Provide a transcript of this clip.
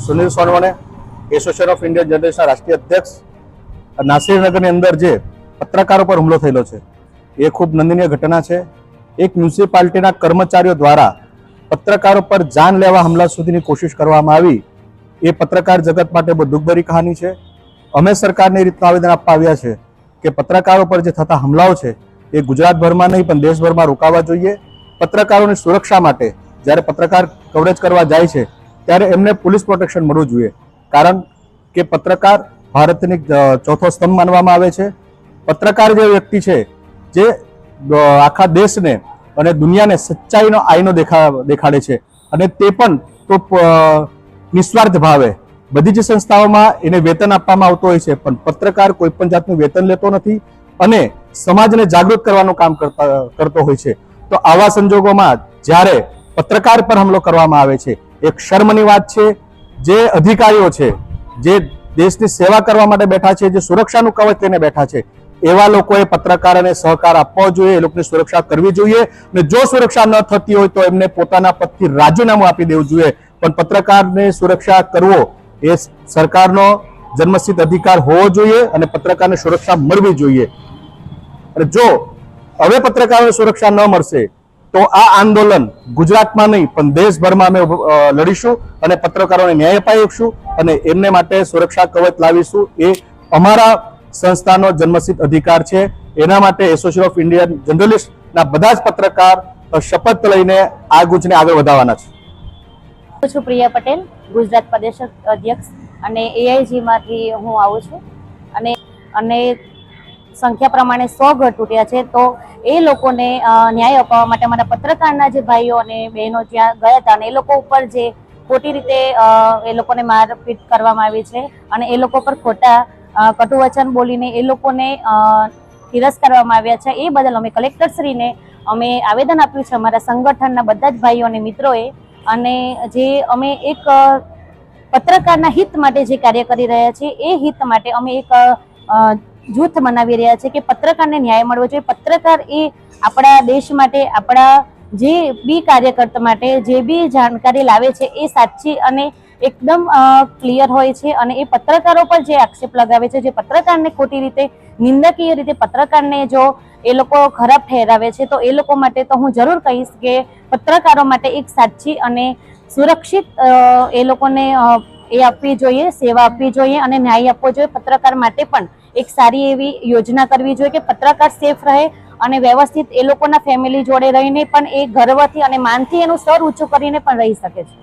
Sunil સોનવણે association of Indian જર્નલિસ્ટના રાષ્ટ્રીય અધ્યક્ષ નાસિરનગરની અંદર જે પત્રકારો પર હુમલો થયેલો છે એ ખૂબ નિંદનીય ઘટના છે। એક મ્યુનિસિપાલિટીના કર્મચારીઓ દ્વારા પત્રકારો પર જાન લેવા હુમલા સુધીની કોશિશ કરવામાં આવી એ પત્રકાર જગત માટે બહુ દુઃખભરી કહાની છે। અમે સરકારને રીતનું આવેદન આપવા આવ્યા છે કે પત્રકારો પર જે થતા હુમલાઓ છે એ ગુજરાતભરમાં નહીં પણ દેશભરમાં રોકાવા જોઈએ। પત્રકારોની સુરક્ષા માટે જ્યારે પત્રકાર કવરેજ કરવા જાય છે ત્યારે એમને પોલીસ પ્રોટેક્શન મળવું જોઈએ, કારણ કે પત્રકાર ભારતની ચોથો સ્તંભ માનવામાં આવે છે। પત્રકાર જે વ્યક્તિ છે જે આખા દેશને અને દુનિયાને સચ્ચાઈનો આઈનો દેખાડે છે અને તે પણ તો નિસ્વાર્થ ભાવે। બધી જ સંસ્થાઓમાં એને વેતન આપવામાં આવતું હોય છે પણ પત્રકાર કોઈ પણ જાતનું વેતન લેતો નથી અને સમાજને જાગૃત કરવાનું કામ કરતો હોય છે। તો આવા સંજોગોમાં જ્યારે પત્રકાર પર હુમલો કરવામાં આવે છે એક શર્મની વાત છે। જે અધિકારીઓ છે જે દેશની સેવા કરવા માટે બેઠા છે, જે સુરક્ષાનું કવચ લઈને બેઠા છે, એવા લોકોએ પત્રકારોને સહકાર આપવો જોઈએ, એ લોકોની સુરક્ષા કરવી જોઈએ અને જો સુરક્ષા ન થતી હોય તો એમને પોતાના પદથી રાજીનામું આપી દેવું જોઈએ। પણ પત્રકારની સુરક્ષા કરવો એ સરકારનો જન્મસિદ્ધ અધિકાર હોવો જોઈએ અને પત્રકારને સુરક્ષા મળવી જોઈએ। અને જો હવે પત્રકારોને સુરક્ષા ન મળશે તો આ આંદોલન ગુજરાતમાં નહીં પણ દેશભરમાં અમે લડીશું અને પત્રકારોને ન્યાય અપાવીશું અને એમને માટે સુરક્ષા કવચ લાવીશું। એ અમારા સંસ્થાનો જન્મસિદ્ધ અધિકાર છે। એના માટે એસોસિએશન ઓફ ઇન્ડિયન જર્નલિસ્ટના બધા જ પત્રકાર શપથ લઈને આ ગુજને આગળ વધારવાના છે। હું છું પ્રિયા પટેલ, ગુજરાત પ્રદેશ અધ્યક્ષ અને એઆઈજી માંથી હું આવું છું અને સંખ્યા પ્રમાણે 100 ઘર તૂટ્યા છે। તો એ લોકોને ન્યાય અપાવવા માટે અમારા પત્રકારના જે ભાઈઓ અને બહેનો ત્યાં ગયા હતા અને એ લોકો ઉપર જે ખોટી રીતે એ લોકોને મારપીટ કરવામાં આવી છે અને એ લોકો પર ખોટા કટુ વચન બોલીને એ લોકોને તિરસ્કારવામાં આવ્યા છે, એ બદલ અમે કલેક્ટરશ્રીને અમે આવેદન આપ્યું છે અમારા સંગઠનના બધા જ ભાઈઓ અને મિત્રોએ। અને જે અમે એક પત્રકારના હિત માટે જે કાર્ય કરી રહ્યા છીએ એ હિત માટે અમે એક જૂથ બનાવી રહ્યા છે કે પત્રકારને ન્યાય મળવો જોઈએ। પત્રકાર એ આપણા દેશ માટે, આપણા જે બી કાર્યકર્તા માટે જે બી જાણકારી લાવે છે એ સાચી અને એકદમ ક્લિયર હોય છે અને એ પત્રકારો પર જે આક્ષેપ લગાવે છે, જે પત્રકારને ખોટી રીતે નિંદકીય રીતે પત્રકારને જો એ લોકો ખરાબ ઠેરાવે છે તો એ લોકો માટે તો હું જરૂર કહીશ કે પત્રકારો માટે એક સાચી અને સુરક્ષિત એ લોકોને એ આપવી જોઈએ, સેવા આપવી જોઈએ અને ન્યાય આપવો જોઈએ। પત્રકાર માટે પણ એક સારી એવી યોજના કરવી જોઈએ કે પત્રકાર સેફ રહે અને વ્યવસ્થિત એ લોકોના ફેમિલી જોડે રહીને પણ એ ગર્વથી અને માનથી એનું સ્તર ઊંચું કરીને પણ રહી શકે છે।